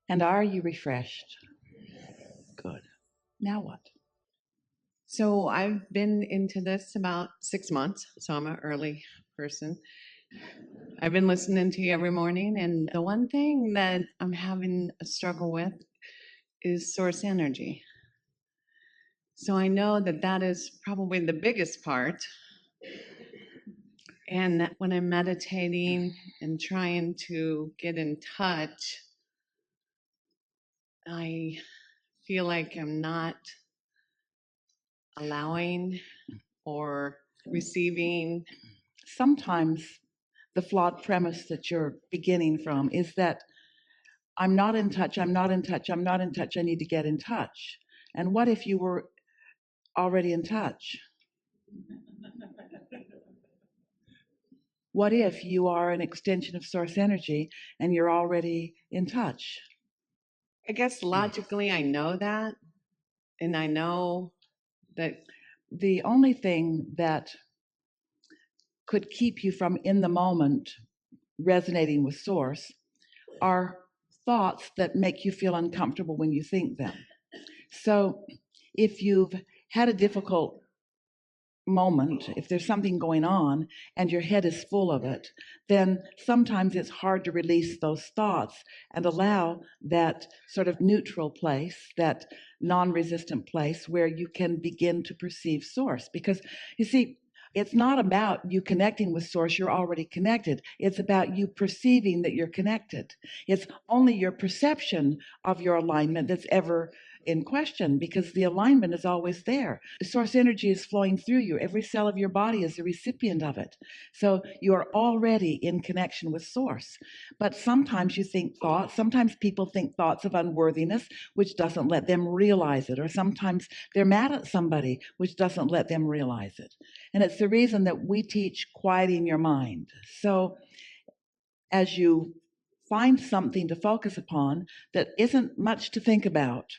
And are you refreshed? Good. Now what? So I've been into this about 6 months, so I'm an early person. I've been listening to you every morning, and the one thing that I'm having a struggle with is source energy. So I know that that is probably the biggest part. And that when I'm meditating and trying to get in touch, I feel like I'm not allowing or receiving. Sometimes the flawed premise that you're beginning from is that I'm not in touch, I'm not in touch, I'm not in touch, I need to get in touch. And what if you were already in touch? What if you are an extension of source energy and you're already in touch? I guess logically I know that, and I know that The only thing that could keep you from in the moment resonating with source are thoughts that make you feel uncomfortable when you think them. So if you've had a difficult moment, if there's something going on and your head is full of it, then sometimes it's hard to release those thoughts and allow that sort of neutral place, that non resistant place where you can begin to perceive source. Because you see, it's not about you connecting with source, you're already connected. It's about you perceiving that you're connected. It's only your perception of your alignment that's ever in question, because the alignment is always there. The source energy is flowing through you. Every cell of your body is a recipient of it. So you are already in connection with source. But sometimes you think thoughts, sometimes people think thoughts of unworthiness, which doesn't let them realize it. Or sometimes they're mad at somebody, which doesn't let them realize it. And it's the reason that we teach quieting your mind. So as you find something to focus upon that isn't much to think about,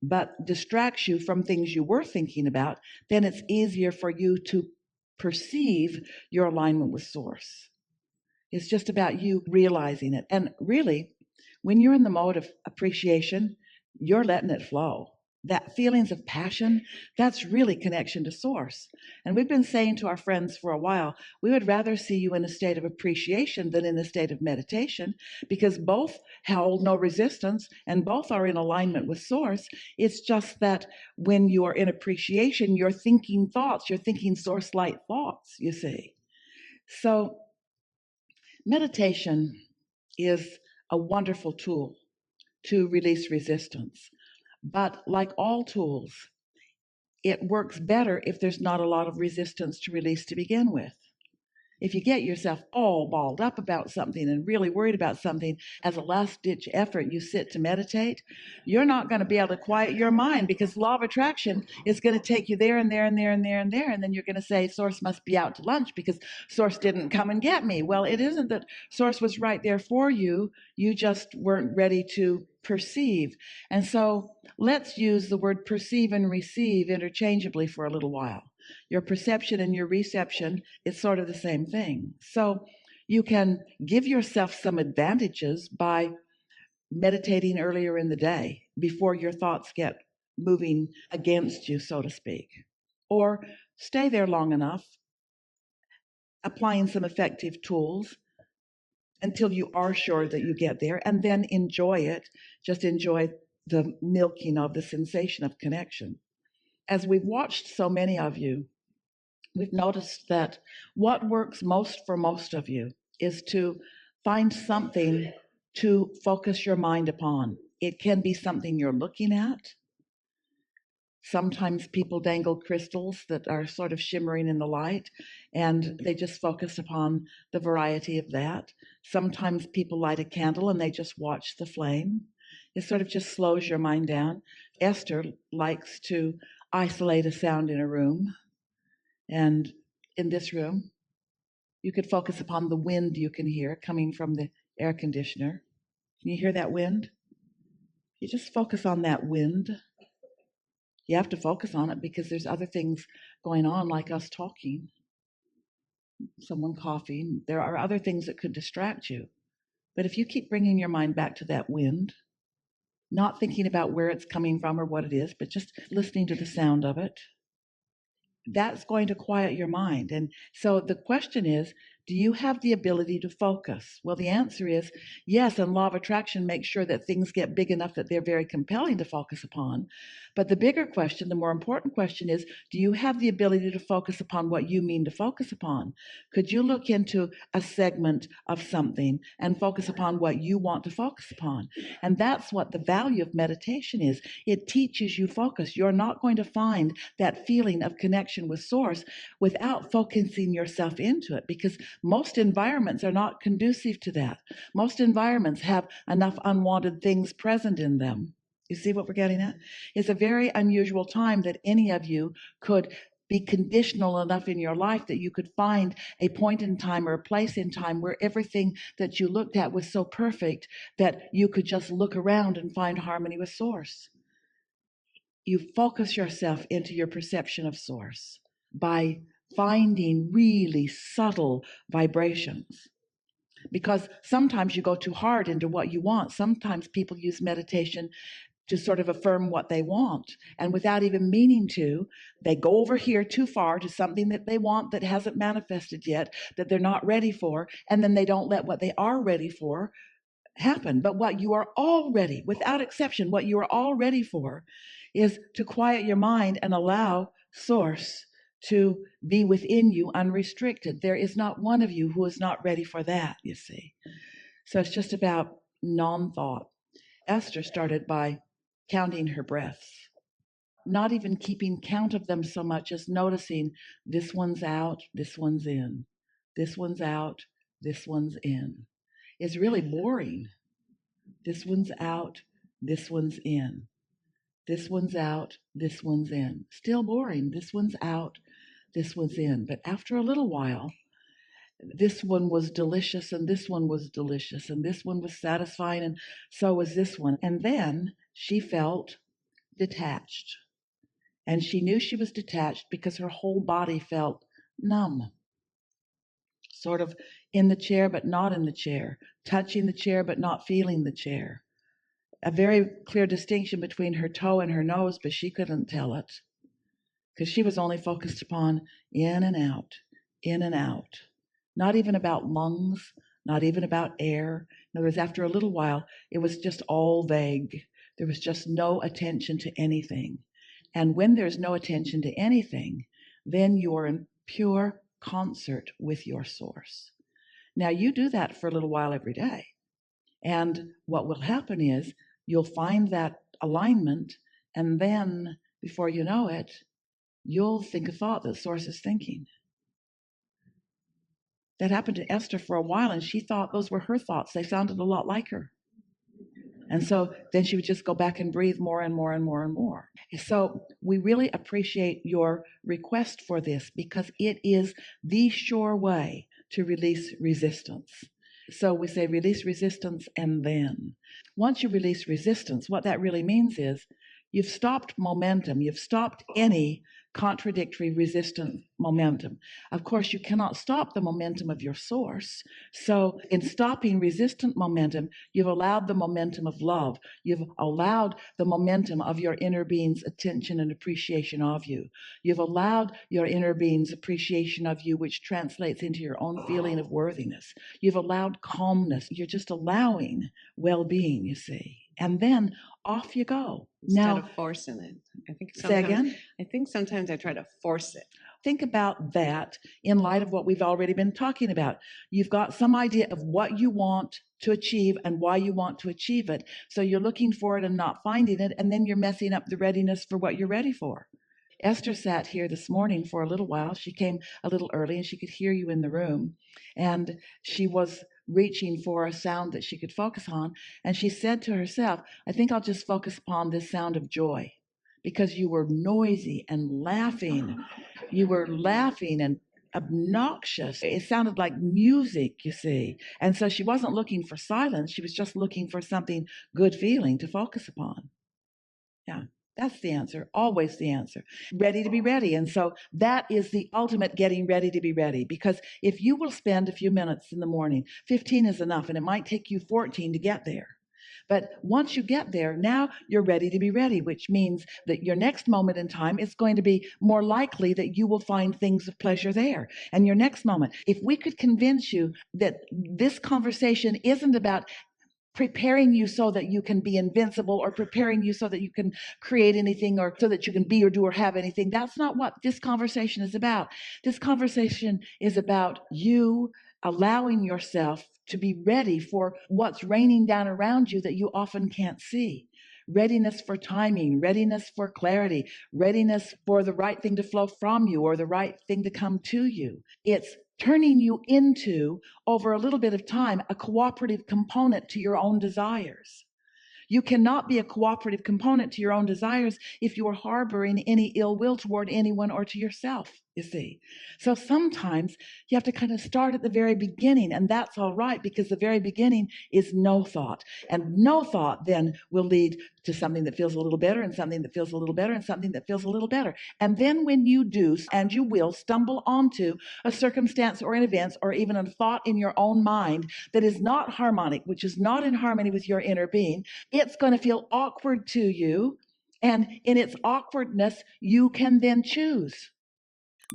but distracts you from things you were thinking about, then it's easier for you to perceive your alignment with source. It's just about you realizing it. And really, when you're in the mode of appreciation, you're letting it flow. That feelings of passion, that's really connection to source. And we've been saying to our friends for a while, we would rather see you in a state of appreciation than in a state of meditation, because both hold no resistance and both are in alignment with source. It's just that when you are in appreciation, you're thinking thoughts, you're thinking source light thoughts, you see. So meditation is a wonderful tool to release resistance. But like all tools, it works better if there's not a lot of resistance to release to begin with. If you get yourself all balled up about something and really worried about something, as a last ditch effort, you sit to meditate, you're not going to be able to quiet your mind, because law of attraction is going to take you there and there and there and there and there. And then you're going to say, Source must be out to lunch because Source didn't come and get me. Well, it isn't that Source was right there for you. You just weren't ready to perceive. And so let's use the word perceive and receive interchangeably for a little while. Your perception and your reception is sort of the same thing. So you can give yourself some advantages by meditating earlier in the day before your thoughts get moving against you, so to speak. Or stay there long enough, applying some effective tools until you are sure that you get there, and then enjoy it. Just enjoy the milking of the sensation of connection. As we've watched so many of you, we've noticed that what works most for most of you is to find something to focus your mind upon. It can be something you're looking at. Sometimes people dangle crystals that are sort of shimmering in the light, and they just focus upon the variety of that. Sometimes people light a candle and they just watch the flame. It sort of just slows your mind down. Esther likes to isolate a sound in a room, and in this room, you could focus upon the wind you can hear coming from the air conditioner. Can you hear that wind? You just focus on that wind. You have to focus on it because there's other things going on, like us talking, someone coughing. There are other things that could distract you. But if you keep bringing your mind back to that wind, not thinking about where it's coming from or what it is, but just listening to the sound of it, that's going to quiet your mind. And so the question is, do you have the ability to focus? Well, the answer is yes, and law of attraction makes sure that things get big enough that they're very compelling to focus upon. But the bigger question, the more important question is, do you have the ability to focus upon what you mean to focus upon? Could you look into a segment of something and focus upon what you want to focus upon? And that's what the value of meditation is. It teaches you focus. You're not going to find that feeling of connection with source without focusing yourself into it, because most environments are not conducive to that. Most environments have enough unwanted things present in them. You see what we're getting at? It's a very unusual time that any of you could be conditional enough in your life that you could find a point in time or a place in time where everything that you looked at was so perfect that you could just look around and find harmony with source. You focus yourself into your perception of source by finding really subtle vibrations. Because sometimes you go too hard into what you want. Sometimes people use meditation to sort of affirm what they want. And without even meaning to, they go over here too far to something that they want that hasn't manifested yet, that they're not ready for. And then they don't let what they are ready for happen. But what you are already, without exception, what you are all ready for is to quiet your mind and allow source to be within you unrestricted. There is not one of you who is not ready for that, you see. So it's just about non-thought. Esther started by counting her breaths, not even keeping count of them so much as noticing this one's out, this one's in, this one's out, this one's in. It's really boring. This one's out, this one's in. This one's out, this one's in. Still boring. This one's out, this one's in. But after a little while, this one was delicious, and this one was delicious, and this one was satisfying, and so was this one. And then she felt detached. And she knew she was detached because her whole body felt numb, sort of in the chair, but not in the chair, touching the chair, but not feeling the chair. A very clear distinction between her toe and her nose, but she couldn't tell it because she was only focused upon in and out, in and out. Not even about lungs, not even about air. In other words, after a little while, it was just all vague. There was just no attention to anything. And when there's no attention to anything, then you are in pure concert with your source. Now, you do that for a little while every day. And what will happen is you'll find that alignment, and then before you know it, you'll think a thought that source is thinking. That happened to Esther for a while, and she thought those were her thoughts. They sounded a lot like her. And so then she would just go back and breathe more and more and more and more. So we really appreciate your request for this because it is the sure way to release resistance. So we say release resistance, and then once you release resistance, what that really means is you've stopped momentum. You've stopped any contradictory resistant momentum. Of course, you cannot stop the momentum of your source. So in stopping resistant momentum, you've allowed the momentum of love. You've allowed the momentum of your inner being's attention and appreciation of you. You've allowed your inner being's appreciation of you, which translates into your own feeling of worthiness. You've allowed calmness. You're just allowing well-being, you see. And then off you go. Instead of forcing it. Say again? I think sometimes I try to force it. Think about that in light of what we've already been talking about. You've got some idea of what you want to achieve and why you want to achieve it. So you're looking for it and not finding it, and then you're messing up the readiness for what you're ready for. Esther sat here this morning for a little while. She came a little early and she could hear you in the room. And she was reaching for a sound that she could focus on. And she said to herself, I think I'll just focus upon this sound of joy, because you were noisy and laughing. You were laughing and obnoxious. It sounded like music, you see. And so she wasn't looking for silence. She was just looking for something good feeling to focus upon. Yeah. That's the answer, always the answer. Ready to be ready. And so that is the ultimate getting ready to be ready. Because if you will spend a few minutes in the morning, 15 is enough, and it might take you 14 to get there. But once you get there, now you're ready to be ready, which means that your next moment in time is going to be more likely that you will find things of pleasure there. And your next moment, if we could convince you that this conversation isn't about preparing you so that you can be invincible or preparing you so that you can create anything or so that you can be or do or have anything. That's not what this conversation is about. This conversation is about you allowing yourself to be ready for what's raining down around you that you often can't see. Readiness for timing, readiness for clarity, readiness for the right thing to flow from you or the right thing to come to you. It's turning you into, over a little bit of time, a cooperative component to your own desires. You cannot be a cooperative component to your own desires if you are harboring any ill will toward anyone or to yourself, you see. So sometimes you have to kind of start at the very beginning, and that's all right because the very beginning is no thought. And no thought then will lead to something that feels a little better and something that feels a little better and something that feels a little better. And then when you do, and you will stumble onto a circumstance or an event or even a thought in your own mind that is not harmonic, which is not in harmony with your inner being, it's going to feel awkward to you. And in its awkwardness, you can then choose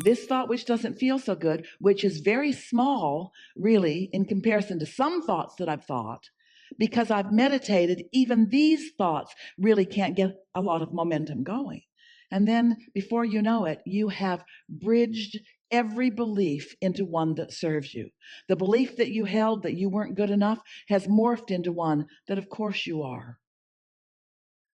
this thought, which doesn't feel so good, which is very small, really, in comparison to some thoughts that I've thought. Because I've meditated, even these thoughts really can't get a lot of momentum going. And then before you know it, you have bridged every belief into one that serves you. The belief that you held that you weren't good enough has morphed into one that, of course, you are.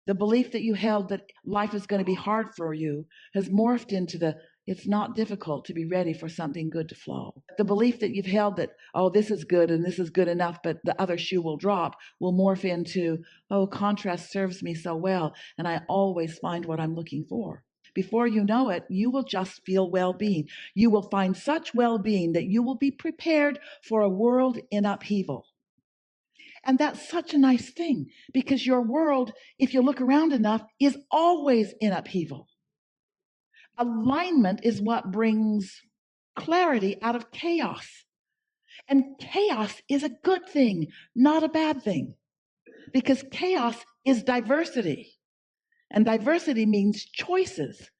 The belief that you held that life is going to be hard for you has morphed into the it's not difficult to be ready for something good to flow. The belief that you've held that, oh, this is good and this is good enough, but the other shoe will drop, will morph into, oh, contrast serves me so well, and I always find what I'm looking for. Before you know it, you will just feel well-being. You will find such well-being that you will be prepared for a world in upheaval. And that's such a nice thing because your world, if you look around enough, is always in upheaval. Alignment is what brings clarity out of chaos. And chaos is a good thing, not a bad thing, because chaos is diversity. And diversity means choices.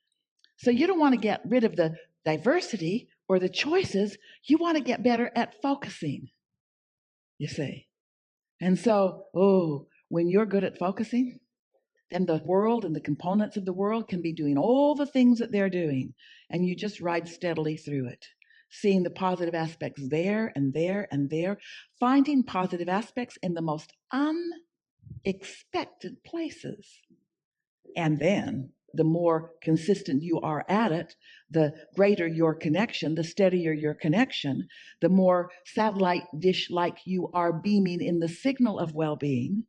So you don't want to get rid of the diversity or the choices. You want to get better at focusing, you see. And so, oh, when you're good at focusing, then the world and the components of the world can be doing all the things that they're doing. And you just ride steadily through it, seeing the positive aspects there and there and there, finding positive aspects in the most unexpected places. And then the more consistent you are at it, the greater your connection, the steadier your connection, the more satellite dish-like you are beaming in the signal of well-being,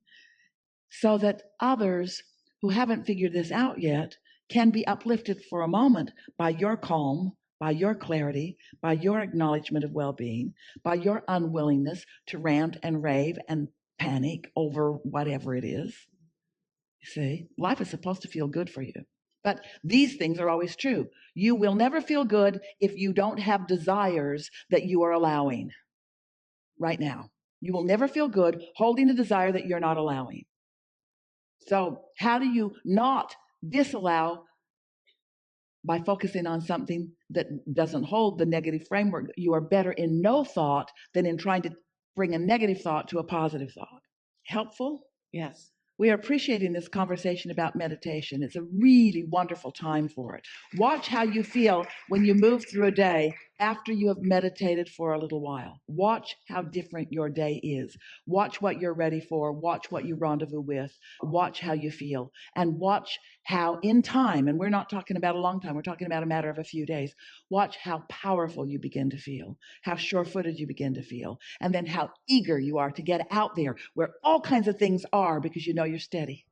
so that others who haven't figured this out yet can be uplifted for a moment by your calm, by your clarity, by your acknowledgement of well-being, by your unwillingness to rant and rave and panic over whatever it is. You see, life is supposed to feel good for you. But these things are always true. You will never feel good if you don't have desires that you are allowing right now. You will never feel good holding a desire that you're not allowing. So how do you not disallow by focusing on something that doesn't hold the negative framework? You are better in no thought than in trying to bring a negative thought to a positive thought. Helpful? Yes. We are appreciating this conversation about meditation. It's a really wonderful time for it. Watch how you feel when you move through a day after you have meditated for a little while. Watch how different your day is. Watch what you're ready for. Watch what you rendezvous with. Watch how you feel. And watch how in time, and we're not talking about a long time, we're talking about a matter of a few days, watch how powerful you begin to feel, how sure-footed you begin to feel, and then how eager you are to get out there where all kinds of things are because you know you're steady.